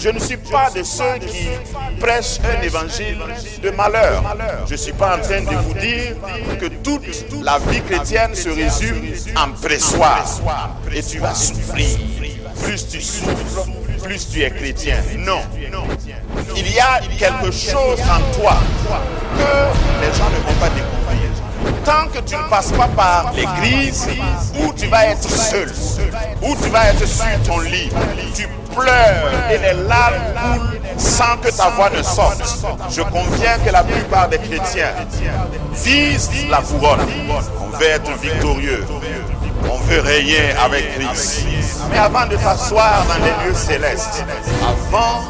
Je ne suis pas de ceux qui prêchent un évangile de malheur. Je ne suis pas en train de vous dire que toute la vie chrétienne se résume en pressoir et tu vas souffrir. Plus tu souffres, plus tu es chrétien. Non. Il y a quelque chose en toi que les gens ne vont pas découvrir. Tant que tu ne passes pas par l'église où tu vas être seul, où tu vas être sur ton lit, tu pleures et les larmes coulent sans que ta voix ne sorte. Je conviens que la plupart des chrétiens visent la couronne. On veut être victorieux. On veut régner avec Christ. Mais avant de t'asseoir dans les lieux célestes, avant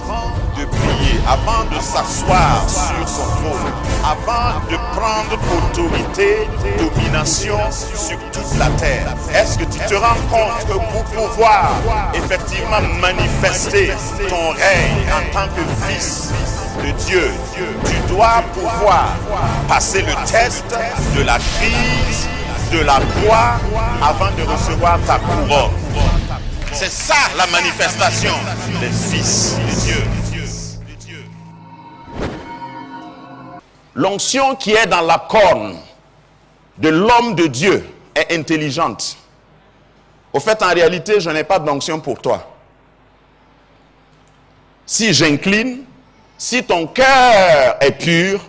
de prier, avant de s'asseoir sur son trône, avant de prendre autorité, domination sur toute la terre, est-ce que tu te rends compte que pour pouvoir effectivement manifester ton règne en tant que fils de Dieu, tu dois pouvoir passer le test de la crise, de la croix, avant de recevoir ta couronne. C'est ça la manifestation des fils de Dieu. L'onction qui est dans la corne de l'homme de Dieu est intelligente. Au fait, en réalité, je n'ai pas d'onction pour toi. Si j'incline, si ton cœur est pur,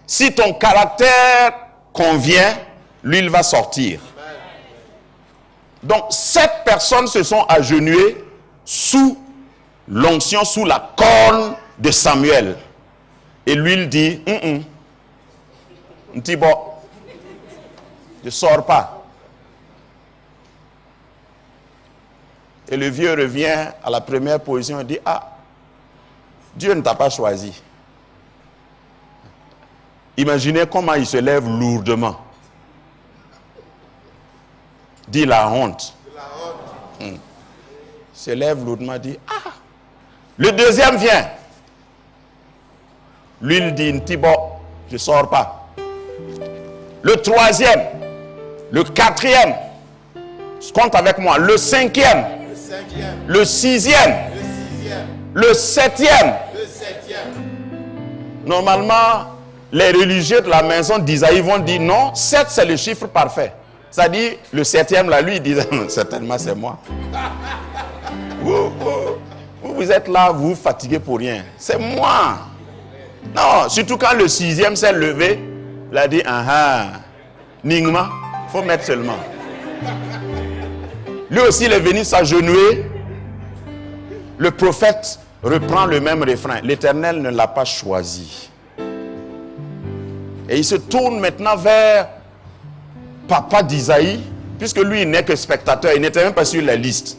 si ton caractère convient, l'huile va sortir. Donc, 7 personnes se sont agenouillées sous l'onction, sous la corne de Samuel. Et l'huile dit, Ntibo, ne sors pas. Et le vieux revient à la première position et dit, Dieu ne t'a pas choisi. Imaginez comment il se lève lourdement. Dit la honte. Se lève lourdement, dit, Le deuxième vient. L'huile dit, Ntibo, je ne sors pas. Le troisième, le quatrième, compte avec moi, le cinquième, le sixième, le septième. Normalement, les religieux de la maison d'Isaïe vont dire non, 7 c'est le chiffre parfait. Ça dit, le septième là, lui, il dit, certainement c'est moi. Vous êtes là, vous vous fatiguez pour rien. C'est moi. Non, surtout quand le sixième s'est levé, il a dit, Ningma, il faut mettre seulement. Lui aussi, il est venu s'agenouiller. Le prophète reprend le même refrain. L'Éternel ne l'a pas choisi. Et il se tourne maintenant vers papa d'Isaïe, puisque lui, il n'est que spectateur, il n'était même pas sur la liste.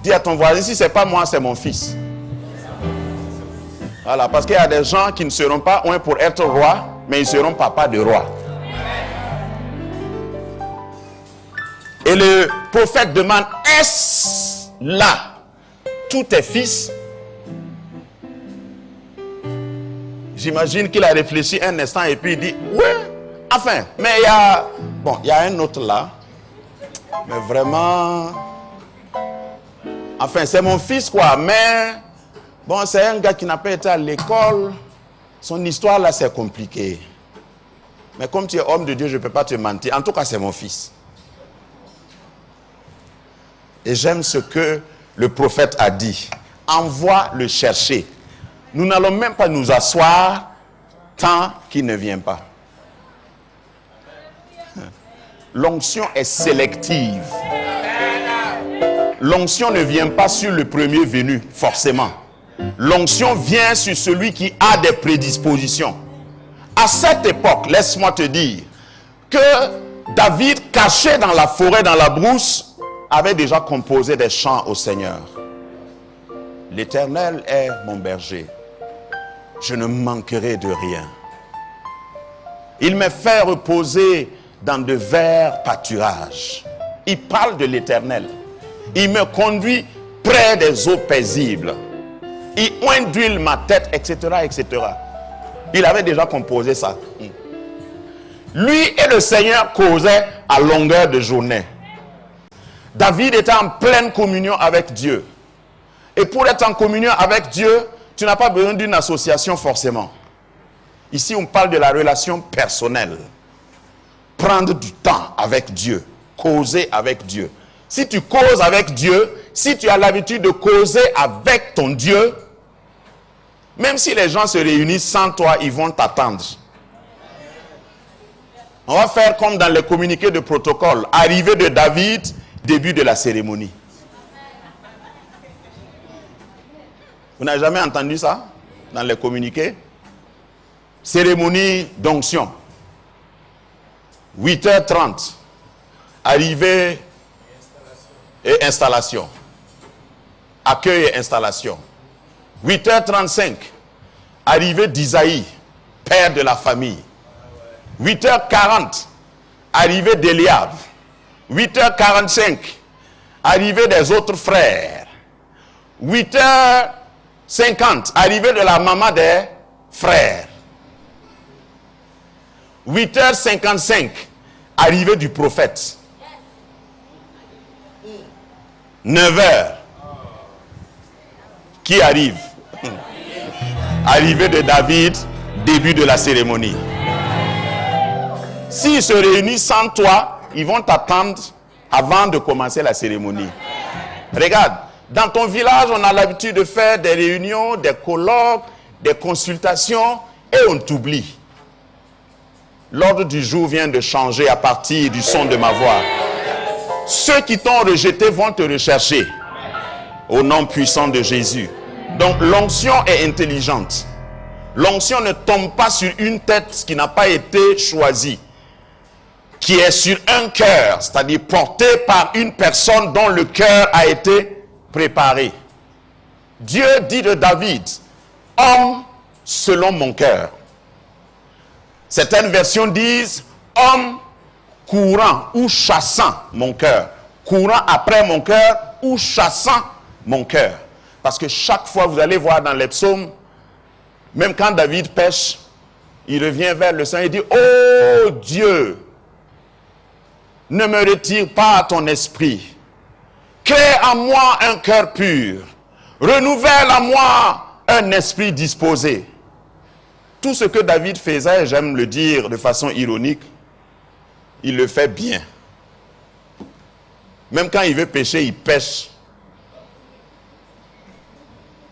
Dis à ton voisin, si ce n'est pas moi, c'est mon fils. Voilà, parce qu'il y a des gens qui ne seront pas un pour être roi, mais ils seront papa de roi. Et le prophète demande, est-ce là tous tes fils? J'imagine qu'il a réfléchi un instant et puis il dit, ouais, enfin, mais il y a un autre là, mais vraiment, enfin, c'est mon fils quoi, mais bon, c'est un gars qui n'a pas été à l'école. Son histoire là, c'est compliqué. Mais comme tu es homme de Dieu, je ne peux pas te mentir. En tout cas, c'est mon fils. Et j'aime ce que le prophète a dit. Envoie le chercher. Nous n'allons même pas nous asseoir tant qu'il ne vient pas. L'onction est sélective. L'onction ne vient pas sur le premier venu, forcément. L'onction vient sur celui qui a des prédispositions. À cette époque, laisse-moi te dire que David, caché dans la forêt, dans la brousse, avait déjà composé des chants au Seigneur. L'Éternel est mon berger. Je ne manquerai de rien. Il me fait reposer dans de verts pâturages. Il parle de l'Éternel. Il me conduit près des eaux paisibles. Il oint ma tête, etc., etc. Il avait déjà composé ça. Lui et le Seigneur causaient à longueur de journée. David était en pleine communion avec Dieu. Et pour être en communion avec Dieu, tu n'as pas besoin d'une association forcément. Ici, on parle de la relation personnelle. Prendre du temps avec Dieu. Causer avec Dieu. Si tu causes avec Dieu, si tu as l'habitude de causer avec ton Dieu, même si les gens se réunissent sans toi, ils vont t'attendre. On va faire comme dans les communiqués de protocole. Arrivée de David, début de la cérémonie. Vous n'avez jamais entendu ça dans les communiqués? Cérémonie d'onction. 8h30. Arrivée et installation. Accueil et installation. 8h35. Arrivée d'Isaïe, père de la famille. 8h40. Arrivée d'Eliab. 8h45. Arrivée des autres frères. 8h50. Arrivée de la maman des frères. 8h55. Arrivée du prophète. 9h. Qui arrive? Arrivée de David, début de la cérémonie. S'ils se réunissent sans toi, ils vont t'attendre avant de commencer la cérémonie. Regarde, dans ton village, on a l'habitude de faire des réunions, des colloques, des consultations, et on t'oublie. L'ordre du jour vient de changer à partir du son de ma voix. Ceux qui t'ont rejeté vont te rechercher. Au nom puissant de Jésus. Donc l'onction est intelligente. L'onction ne tombe pas sur une tête qui n'a pas été choisie. Qui est sur un cœur, c'est-à-dire porté par une personne dont le cœur a été préparé. Dieu dit de David, homme selon mon cœur. Certaines versions disent, homme courant ou chassant mon cœur. Courant après mon cœur ou chassant mon cœur. Parce que chaque fois, vous allez voir dans les psaumes, même quand David pêche, il revient vers le Seigneur et dit, oh Dieu, ne me retire pas ton esprit. Crée en moi un cœur pur. Renouvelle en moi un esprit disposé. Tout ce que David faisait, j'aime le dire de façon ironique, il le fait bien. Même quand il veut pécher, il pêche.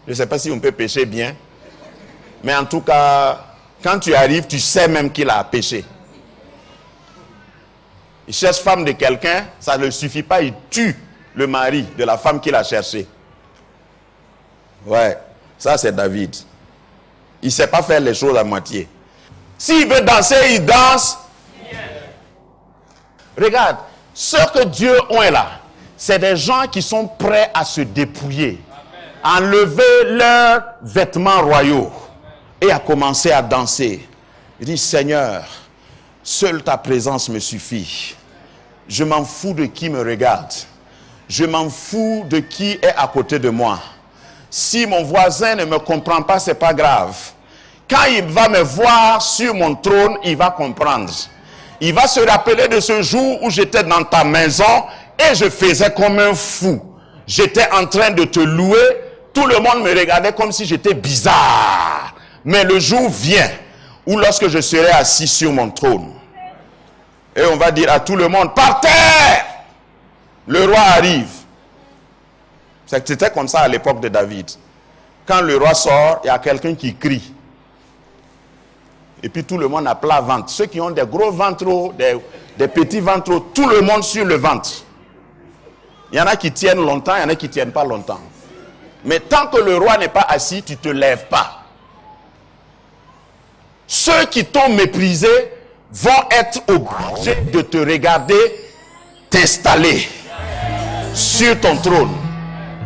Je ne sais pas si on peut pécher bien. Mais en tout cas, quand tu arrives, tu sais même qu'il a péché. Il cherche femme de quelqu'un, ça ne suffit pas, il tue le mari de la femme qu'il a cherchée. Ouais, ça c'est David. Il ne sait pas faire les choses à moitié. S'il veut danser, il danse. Regarde, ce que Dieu a là, c'est des gens qui sont prêts à se dépouiller, à enlever leurs vêtements royaux et à commencer à danser. Il dit, Seigneur, seule ta présence me suffit. Je m'en fous de qui me regarde. Je m'en fous de qui est à côté de moi. Si mon voisin ne me comprend pas, ce n'est pas grave. Quand il va me voir sur mon trône, il va comprendre. Il va se rappeler de ce jour où j'étais dans ta maison et je faisais comme un fou. J'étais en train de te louer. Tout le monde me regardait comme si j'étais bizarre. Mais le jour vient où lorsque je serai assis sur mon trône, et on va dire à tout le monde, par terre, le roi arrive. C'était comme ça à l'époque de David. Quand le roi sort, il y a quelqu'un qui crie. Et puis tout le monde a plat ventre. Ceux qui ont des gros ventres, des petits ventres, tout le monde sur le ventre. Il y en a qui tiennent longtemps, il y en a qui ne tiennent pas longtemps. Mais tant que le roi n'est pas assis, tu ne te lèves pas. Ceux qui t'ont méprisé vont être obligés de te regarder t'installer sur ton trône.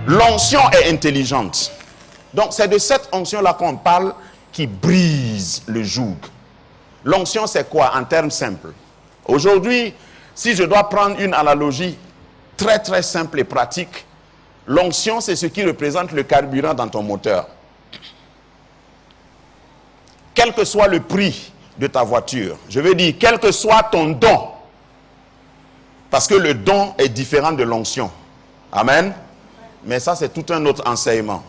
L'onction est intelligente. Donc c'est de cette onction-là qu'on parle qui brise le joug. L'onction, c'est quoi en termes simples? Aujourd'hui, si je dois prendre une analogie très très simple et pratique, l'onction, c'est ce qui représente le carburant dans ton moteur. Quel que soit le prix de ta voiture, je veux dire, quel que soit ton don, parce que le don est différent de l'onction. Amen. Mais ça, c'est tout un autre enseignement.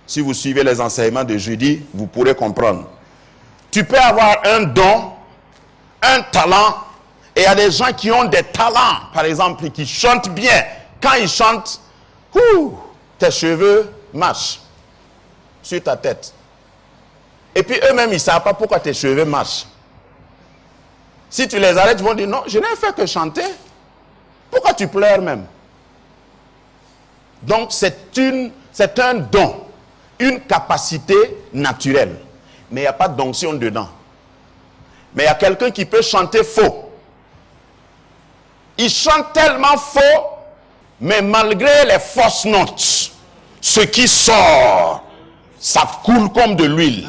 Si vous suivez les enseignements de jeudi, vous pourrez comprendre. Tu peux avoir un don, un talent, et il y a des gens qui ont des talents, par exemple, qui chantent bien. Quand ils chantent, tes cheveux marchent sur ta tête. Et puis eux-mêmes, ils ne savent pas pourquoi tes cheveux marchent. Si tu les arrêtes, ils vont dire, non, je n'ai fait que chanter. Pourquoi tu pleures même? Donc c'est un don, une capacité naturelle. Mais il n'y a pas d'onction dedans. Mais il y a quelqu'un qui peut chanter faux. Il chante tellement faux, mais malgré les fausses notes, ce qui sort, ça coule comme de l'huile.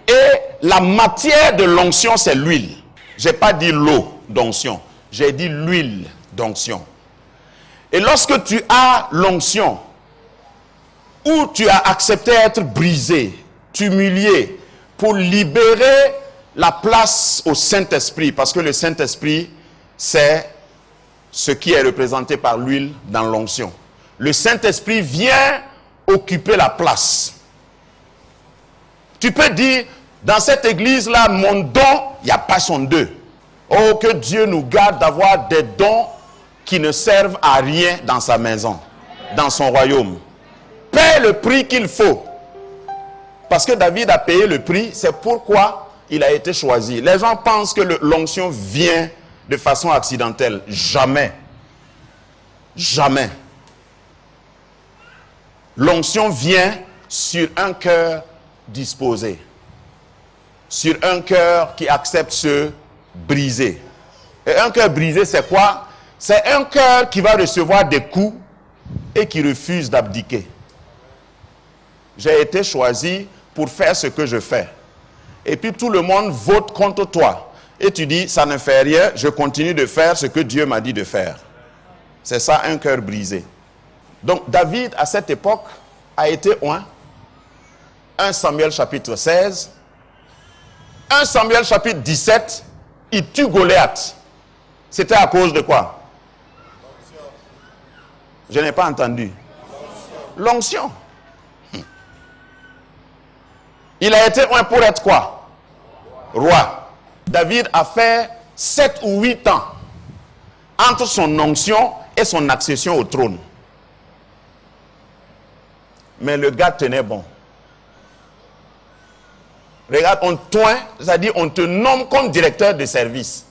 Et la matière de l'onction, c'est l'huile. Je n'ai pas dit l'eau d'onction, j'ai dit l'huile d'onction. Et lorsque tu as l'onction, où tu as accepté d'être brisé, humilié, pour libérer la place au Saint-Esprit, parce que le Saint-Esprit, c'est ce qui est représenté par l'huile dans l'onction. Le Saint-Esprit vient occuper la place. Tu peux dire, dans cette église-là, mon don, il n'y a pas son deux. Oh, que Dieu nous garde d'avoir des dons qui ne servent à rien dans sa maison, dans son royaume. Paie le prix qu'il faut. Parce que David a payé le prix, c'est pourquoi il a été choisi. Les gens pensent que l'onction vient de façon accidentelle. Jamais. Jamais. L'onction vient sur un cœur disposé. Sur un cœur qui accepte ce brisé. Et un cœur brisé, c'est quoi? C'est un cœur qui va recevoir des coups et qui refuse d'abdiquer. J'ai été choisi pour faire ce que je fais. Et puis tout le monde vote contre toi. Et tu dis, ça ne fait rien, je continue de faire ce que Dieu m'a dit de faire. C'est ça, un cœur brisé. Donc David, à cette époque, a été oint. 1 Samuel chapitre 16. 1 Samuel chapitre 17, il tue Goliath. C'était à cause de quoi? Je n'ai pas entendu. L'onction. Il a été oint pour être quoi? Roi. David a fait 7 ou 8 ans entre son onction et son accession au trône. Mais le gars tenait bon. Regarde, on t'oint, c'est-à-dire on te nomme comme directeur de service.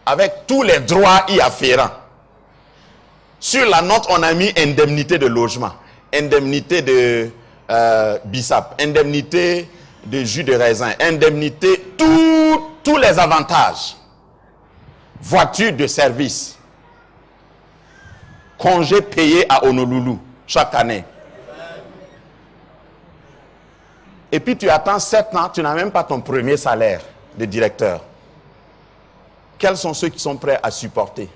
Avec tous les droits y afférents. Sur la note, on a mis indemnité de logement, indemnité de bissap, indemnité de jus de raisin, indemnité, tous les avantages. Voiture de service. Congé payé à Honolulu chaque année. Et puis tu attends 7 ans, tu n'as même pas ton premier salaire de directeur. Quels sont ceux qui sont prêts à supporter?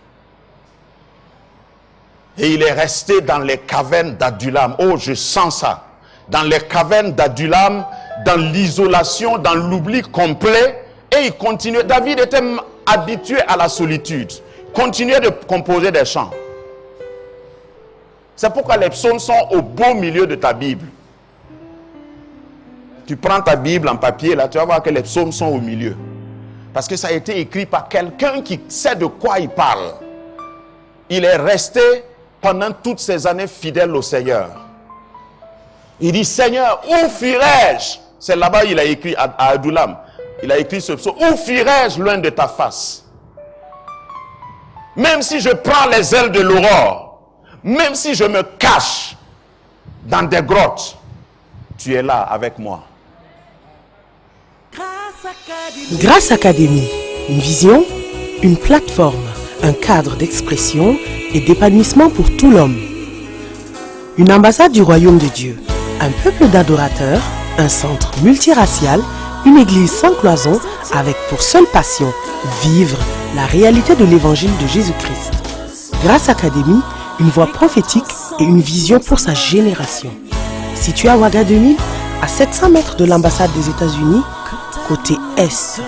Et il est resté dans les cavernes d'Adullam. Oh, je sens ça. Dans les cavernes d'Adullam, dans l'isolation, dans l'oubli complet. Et il continuait. David était habitué à la solitude. Continuait de composer des chants. C'est pourquoi les psaumes sont au beau milieu de ta Bible. Tu prends ta Bible en papier, là, tu vas voir que les psaumes sont au milieu. Parce que ça a été écrit par quelqu'un qui sait de quoi il parle. Il est resté pendant toutes ces années fidèle au Seigneur. Il dit, Seigneur, où fuirai-je? C'est là-bas il a écrit à Adullam. Il a écrit ce psaume. Où fuirai-je loin de ta face? Même si je prends les ailes de l'aurore, même si je me cache dans des grottes, tu es là avec moi. Grâce Académie, une vision, une plateforme, un cadre d'expression et d'épanouissement pour tout l'homme. Une ambassade du royaume de Dieu, un peuple d'adorateurs, Un centre multiracial, une église sans cloison avec pour seule passion vivre la réalité de l'évangile de Jésus-Christ. Grâce Académie, une voix prophétique et une vision pour sa génération. Situé à Ouaga 2000, à 700 mètres de l'ambassade des États-Unis, côté Est.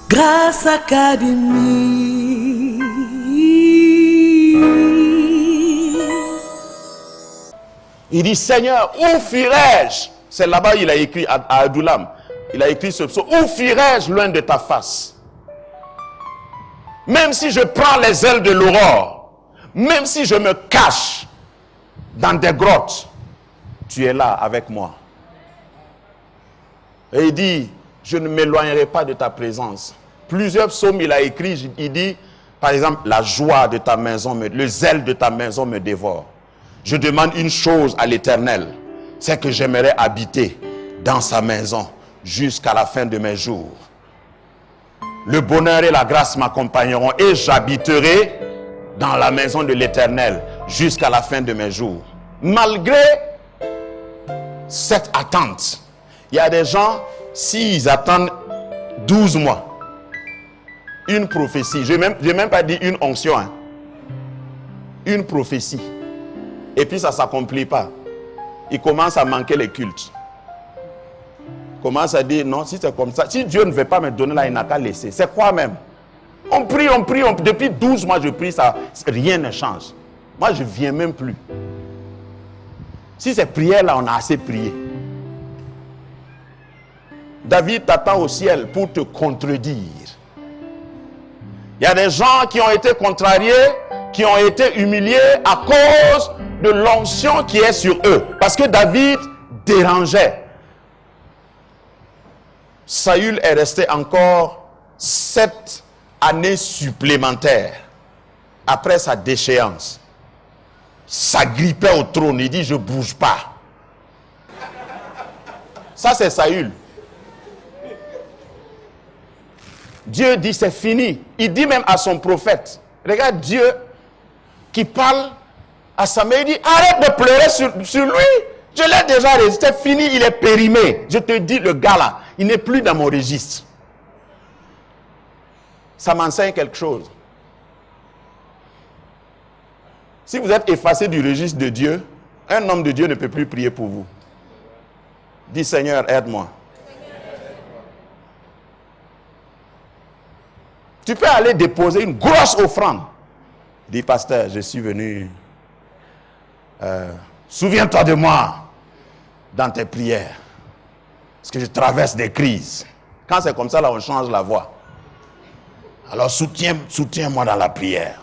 Grâce Académie. Il dit, Seigneur, où fuirai-je? C'est là-bas il a écrit à Adoulam. Il a écrit ce psaume. Où fuirai-je loin de ta face? Même si je prends les ailes de l'aurore, même si je me cache dans des grottes, tu es là avec moi. Et il dit, je ne m'éloignerai pas de ta présence. Plusieurs psaumes il a écrit, il dit, par exemple, la joie de ta maison, le zèle de ta maison me dévore. Je demande une chose à l'Éternel, c'est que j'aimerais habiter dans sa maison jusqu'à la fin de mes jours. Le bonheur et la grâce m'accompagneront et j'habiterai dans la maison de l'Éternel jusqu'à la fin de mes jours. Malgré cette attente, il y a des gens, s'ils attendent 12 mois, une prophétie, je n'ai même pas dit une onction, hein, une prophétie, et puis ça ne s'accomplit pas. Il commence à manquer les cultes. Il commence à dire, non, si c'est comme ça, si Dieu ne veut pas me donner là, il n'a qu'à laisser. C'est quoi même? On prie, depuis 12 mois je prie, ça, rien ne change. Moi je ne viens même plus. Si c'est prière là, on a assez prié. David t'attend au ciel pour te contredire. Il y a des gens qui ont été contrariés, qui ont été humiliés à cause de l'onction qui est sur eux. Parce que David dérangeait. Saül est resté encore 7 années supplémentaires après sa déchéance. S'agrippait au trône, il dit je ne bouge pas. Ça c'est Saül. Dieu dit c'est fini. Il dit même à son prophète, regarde Dieu qui parle à Samuel, il dit arrête de pleurer sur lui. Je l'ai déjà résisté, fini, il est périmé. Je te dis, le gars là, il n'est plus dans mon registre. Ça m'enseigne quelque chose. Si vous êtes effacé du registre de Dieu, un homme de Dieu ne peut plus prier pour vous. Dis Seigneur, aide-moi. Tu peux aller déposer une grosse offrande. Dis pasteur, je suis venu. Souviens-toi de moi dans tes prières. Parce que je traverse des crises. Quand c'est comme ça, là, on change la voix. Alors soutiens-moi dans la prière.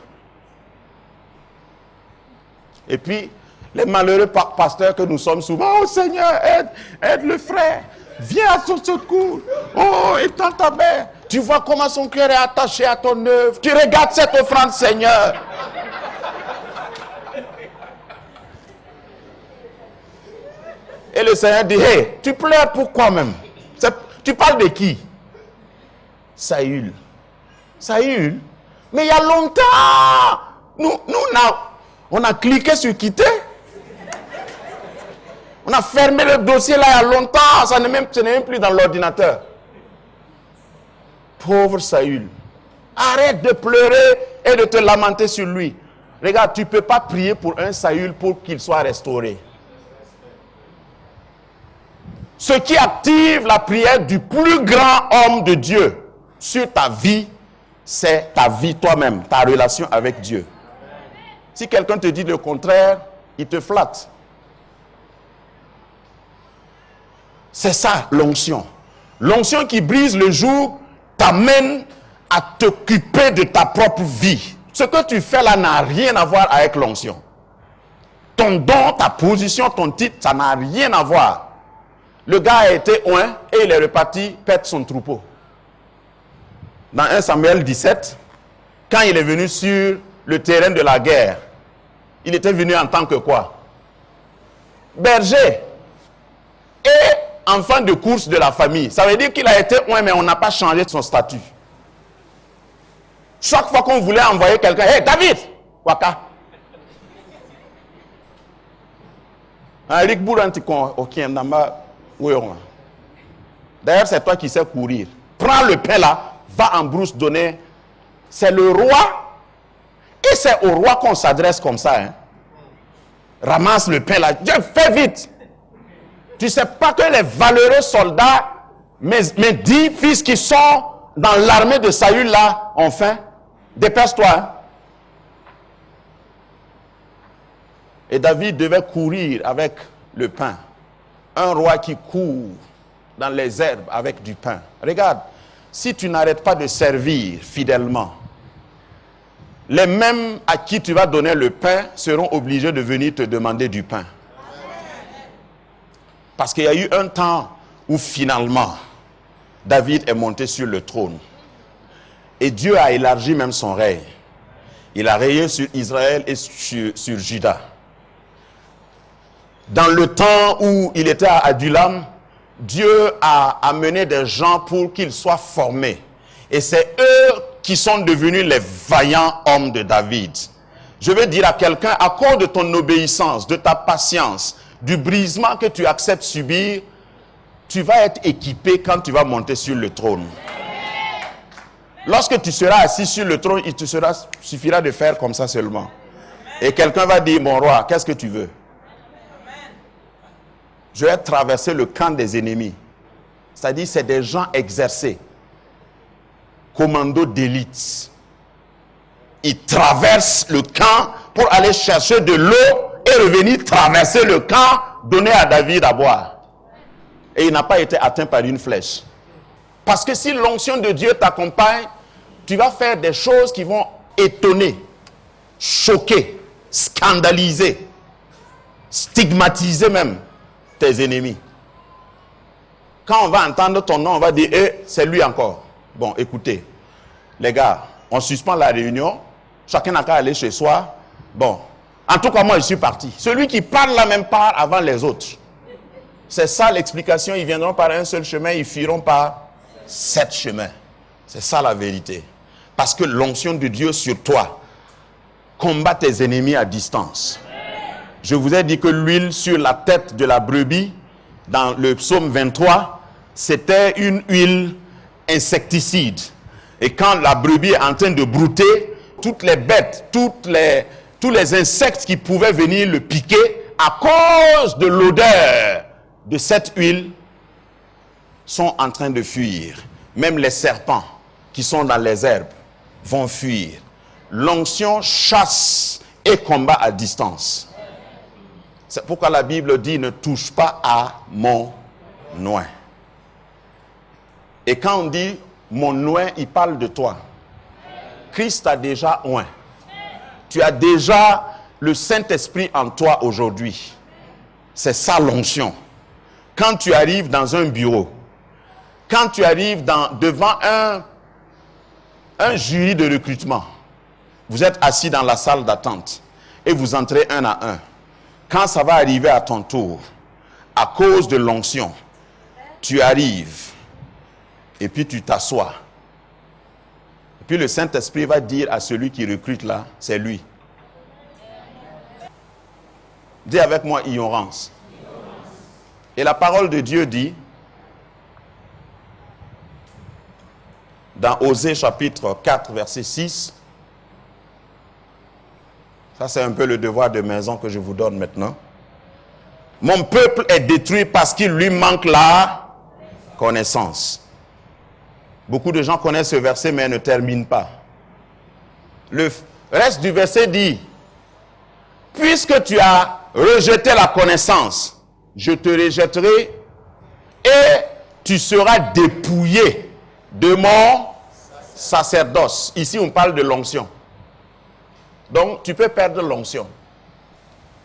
Et puis, les malheureux pasteurs que nous sommes souvent, oh Seigneur, aide le frère. Viens à son secours. Oh, étends ta main. Tu vois comment son cœur est attaché à ton œuvre. Tu regardes cette offrande, Seigneur. Et le Seigneur dit, hey, tu pleures pourquoi même? Tu parles de qui? Saül. Saül? Mais il y a longtemps, on a cliqué sur quitter. On a fermé le dossier là il y a longtemps, ce n'est même plus dans l'ordinateur. Pauvre Saül. Arrête de pleurer et de te lamenter sur lui. Regarde, tu ne peux pas prier pour un Saül pour qu'il soit restauré. Ce qui active la prière du plus grand homme de Dieu sur ta vie, c'est ta vie toi-même, ta relation avec Dieu. Si quelqu'un te dit le contraire, il te flatte. C'est ça l'onction. L'onction qui brise le joug t'amène à t'occuper de ta propre vie. Ce que tu fais là n'a rien à voir avec l'onction. Ton don, ta position, ton titre, ça n'a rien à voir. Le gars a été oint et il est reparti perdre son troupeau. Dans 1 Samuel 17, quand il est venu sur le terrain de la guerre, il était venu en tant que quoi? Berger et enfant de course de la famille. Ça veut dire qu'il a été oint, mais on n'a pas changé son statut. Chaque fois qu'on voulait envoyer quelqu'un, hey David, Waka. Rick Bourantikon, ok, Ndamba. D'ailleurs, c'est toi qui sais courir. Prends le pain là, va en brousse donner. C'est le roi. Et c'est au roi qu'on s'adresse comme ça. Hein. Ramasse le pain là. Fais vite. Tu ne sais pas que les valeureux soldats, mes 10 fils qui sont dans l'armée de Saül là, ont faim. Dépêche-toi. Hein. Et David devait courir avec le pain. Un roi qui court dans les herbes avec du pain. Regarde, si tu n'arrêtes pas de servir fidèlement, les mêmes à qui tu vas donner le pain seront obligés de venir te demander du pain. Parce qu'il y a eu un temps où finalement, David est monté sur le trône. Et Dieu a élargi même son règne. Il a régné sur Israël et sur Juda. Dans le temps où il était à Adulam, Dieu a amené des gens pour qu'ils soient formés. Et c'est eux qui sont devenus les vaillants hommes de David. Je veux dire à quelqu'un, à cause de ton obéissance, de ta patience, du brisement que tu acceptes subir, tu vas être équipé quand tu vas monter sur le trône. Lorsque tu seras assis sur le trône, il te suffira de faire comme ça seulement. Et quelqu'un va dire, mon roi, qu'est-ce que tu veux? Je vais traverser le camp des ennemis. C'est-à-dire, c'est des gens exercés. Commando d'élite. Ils traversent le camp pour aller chercher de l'eau et revenir traverser le camp, donner à David à boire. Et il n'a pas été atteint par une flèche. Parce que si l'onction de Dieu t'accompagne, tu vas faire des choses qui vont étonner, choquer, scandaliser, stigmatiser même tes ennemis. Quand on va entendre ton nom, on va dire, c'est lui encore. Bon, écoutez, les gars, on suspend la réunion, chacun n'a qu'à aller chez soi. Bon, en tout cas, moi, je suis parti. Celui qui parle la même part avant les autres. C'est ça l'explication, ils viendront par un seul chemin, ils fuiront par 7 chemins. C'est ça la vérité. Parce que l'onction de Dieu sur toi combat tes ennemis à distance. Je vous ai dit que l'huile sur la tête de la brebis, dans le psaume 23, c'était une huile insecticide. Et quand la brebis est en train de brouter, toutes les bêtes, tous les insectes qui pouvaient venir le piquer, à cause de l'odeur de cette huile, sont en train de fuir. Même les serpents qui sont dans les herbes vont fuir. L'onction chasse et combat à distance. C'est pourquoi la Bible dit, ne touche pas à mon oint. Et quand on dit mon oint, il parle de toi. Christ a déjà oint. Tu as déjà le Saint-Esprit en toi aujourd'hui. C'est ça l'onction. Quand tu arrives dans un bureau, quand tu arrives devant un jury de recrutement, vous êtes assis dans la salle d'attente et vous entrez un à un. Quand ça va arriver à ton tour, à cause de l'onction, tu arrives et puis tu t'assois. Et puis le Saint-Esprit va dire à celui qui recrute là, c'est lui. Dis avec moi ignorance. Et la parole de Dieu dit, dans Osée chapitre 4, verset 6, ça c'est un peu le devoir de maison que je vous donne maintenant. Mon peuple est détruit parce qu'il lui manque la connaissance. Beaucoup de gens connaissent ce verset mais ne terminent pas. Le reste du verset dit, puisque tu as rejeté la connaissance, je te rejetterai et tu seras dépouillé de mon sacerdoce. Ici, on parle de l'onction. Donc, tu peux perdre l'onction.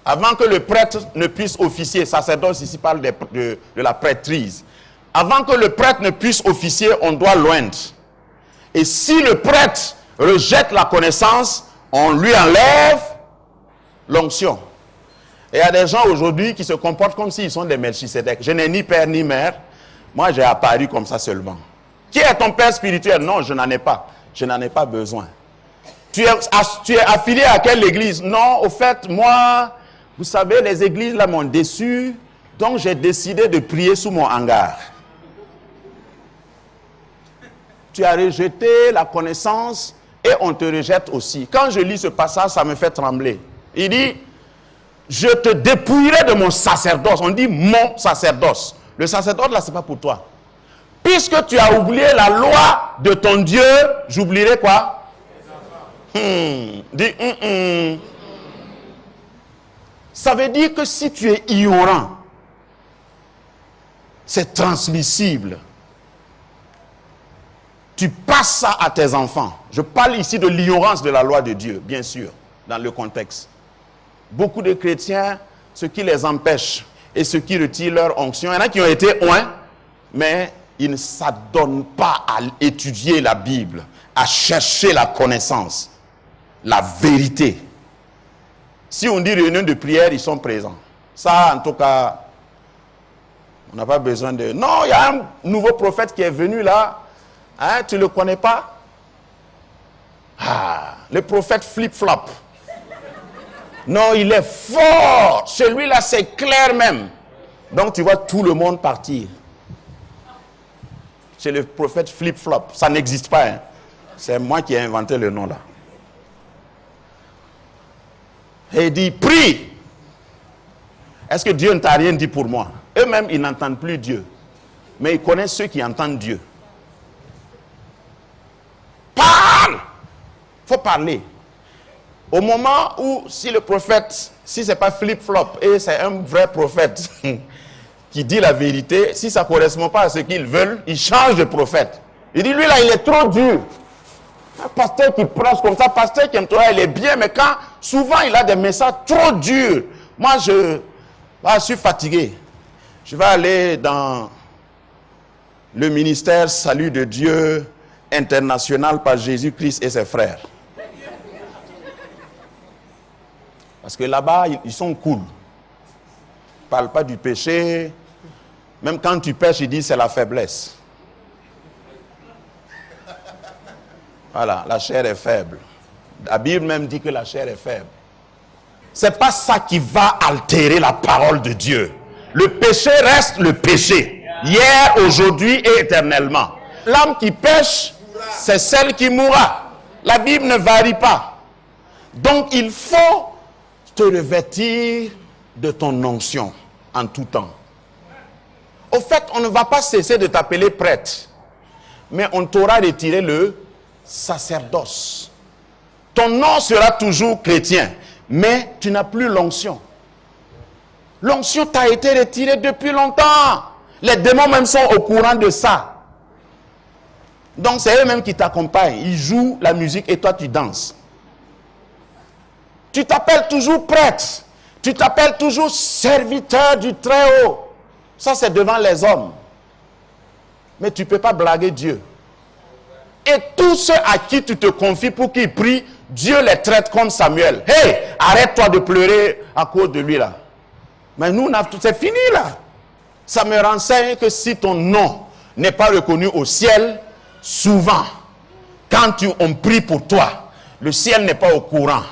Avant que le prêtre ne puisse officier, sacerdoce ici parle de la prêtrise. Avant que le prêtre ne puisse officier, on doit l'oindre. Et si le prêtre rejette la connaissance, on lui enlève l'onction. Et il y a des gens aujourd'hui qui se comportent comme s'ils sont des Melchisédek. Je n'ai ni père ni mère. Moi, j'ai apparu comme ça seulement. Qui est ton père spirituel? Non, je n'en ai pas. Je n'en ai pas besoin. Tu es affilié à quelle église? Non, au fait, moi, vous savez, les églises là m'ont déçu. Donc, j'ai décidé de prier sous mon hangar. tu as rejeté la connaissance et on te rejette aussi. Quand je lis ce passage, ça me fait trembler. Il dit, je te dépouillerai de mon sacerdoce. On dit mon sacerdoce. Le sacerdoce, là, ce n'est pas pour toi. Puisque tu as oublié la loi de ton Dieu, j'oublierai quoi? Dis, Ça veut dire que si tu es ignorant, c'est transmissible. Tu passes ça à tes enfants. Je parle ici de l'ignorance de la loi de Dieu, bien sûr, dans le contexte. Beaucoup de chrétiens, ce qui les empêche et ce qui retire leur onction, il y en a qui ont été oints, mais ils ne s'adonnent pas à étudier la Bible, à chercher la connaissance, la vérité. Si on dit réunion de prière, ils sont présents. Ça, en tout cas, on n'a pas besoin de... Non, il y a un nouveau prophète qui est venu là. Hein, tu ne le connais pas? Ah, le prophète flip-flop. Non, il est fort. Celui-là, c'est clair même. Donc, tu vois tout le monde partir. C'est le prophète flip-flop. Ça n'existe pas. Hein. C'est moi qui ai inventé le nom là. Et il dit, prie. Est-ce que Dieu ne t'a rien dit pour moi? Eux-mêmes, ils n'entendent plus Dieu. Mais ils connaissent ceux qui entendent Dieu. Parle! Il faut parler. Au moment où, si le prophète, si ce n'est pas flip-flop, et c'est un vrai prophète qui dit la vérité, si ça ne correspond pas à ce qu'ils veulent, il change de prophète. Il dit, lui là, il est trop dur. Un pasteur qui prêche comme ça, pasteur qui aime toi, il est bien, mais quand, souvent, il a des messages trop durs. Moi, je suis fatigué. Je vais aller dans le ministère Salut de Dieu international par Jésus-Christ et ses frères. Parce que là-bas, ils sont cool. Ils ne parlent pas du péché. Même quand tu pêches, ils disent c'est la faiblesse. Voilà, la chair est faible. La Bible même dit que la chair est faible. Ce n'est pas ça qui va altérer la parole de Dieu. Le péché reste le péché. Hier, aujourd'hui et éternellement. L'âme qui pêche, c'est celle qui mourra. La Bible ne varie pas. Donc il faut te revêtir de ton onction en tout temps. Au fait, on ne va pas cesser de t'appeler prêtre, mais on t'aura retiré le sacerdoce. Ton nom sera toujours chrétien, mais tu n'as plus l'onction. L'onction t'a été retirée depuis longtemps. Les démons même sont au courant de ça. Donc c'est eux-mêmes qui t'accompagnent. Ils jouent la musique et toi tu danses. Tu t'appelles toujours prêtre. Tu t'appelles toujours serviteur du Très-Haut. Ça, c'est devant les hommes. Mais tu ne peux pas blaguer Dieu. Et tous ceux à qui tu te confies pour qu'ils prient, Dieu les traite comme Samuel. Hey, arrête-toi de pleurer à cause de lui là. Mais nous, c'est fini là. Ça me renseigne que si ton nom n'est pas reconnu au ciel, souvent, quand on prie pour toi, le ciel n'est pas au courant.